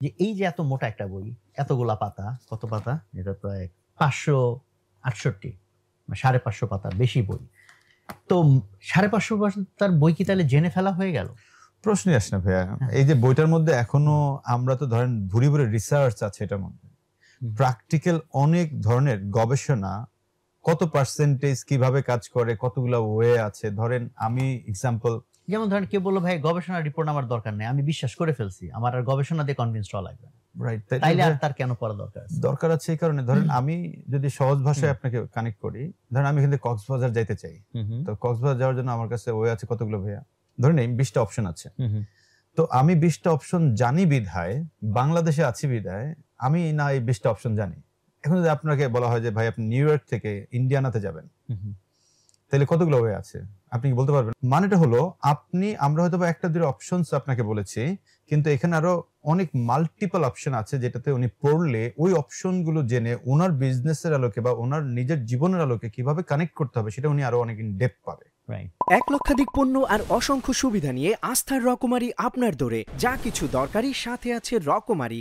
যে এই যে এত মোটা একটা বই, এতগুলা পাতা, কত পাতা? এটা প্রায় ৫৬৮ ৫৫০ পাতার বেশি বই। তো ৫৫০ পাতার বই কি তাহলে জেনে ফেলা হয়ে গেল? প্রশ্নই আসে না ভাইয়া। হ্যাঁ। এই যে বইটার মধ্যে এখনো আমরা তো ধরেন ভুরি, ভুরি রিসার্চ আছে এটার মধ্যে। প্র্যাকটিক্যাল অনেক ধরনের গবেষণা, কত পার্সেন্টেজ কিভাবে কাজ করে, কতগুলা ওয়ে আছে। ধরেন আমি এক্সাম্পল যেমন ধরেন কেউ বলল, ভাই গবেষণা রিপোর্ট আমার দরকার নেই। আমি বিশ্বাস করে ফেলছি। আমার আর গবেষণা দিয়ে কনভিন্সড হওয়া লাগবে না। রাইট তাইলে আর তার কেন পড়া দরকার আছে? দরকার আছে এই কারণে ধরেন আমি যদি সহজ ভাষায় আপনাকে কানেক্ট করি, ধরেন আমি এখান থেকে কক্সবাজার যাইতে চাই। তো কক্সবাজার যাওয়ার জন্য আমার কাছে ওয়ে আছে কতগুলো ভাইয়া? ধরেন এই 20টা অপশন আছে। তো আমি 20টা অপশন জানি বিধায়, বাংলাদেশে আছি বিধায় আমি না এই 20টা অপশন জানি। এখন যদি আপনাকে বলা হয় যে ভাই আপনি নিউ ইয়র্ক থেকে ইন্ডিয়ানাতে যাবেন, তাহলে কতগুলো ওয়ে আছে আপনি কি বলতে পারবেন? মানেটা হলো আমরা হয়তো বা একটা দুটো অপশনস আপনাকে বলেছি, কিন্তু এখানে আরো অনেক মাল্টিপল অপশন আছে যেটাতে উনি পড়লে ওই অপশন গুলো জেনে ওনার বিজনেসের আলোকে বা ওনার নিজের জীবনের আলোকে কিভাবে কানেক্ট করতে হবে সেটা উনি আরো অনেক ইন ডেপথ পাবে। এক লক্ষাধিক পণ্য আর অসংখ্য সুবিধা নিয়ে আস্থার রকমারি আপনার দোরে। যা কিছু দরকারি সাথে আছে রকমারি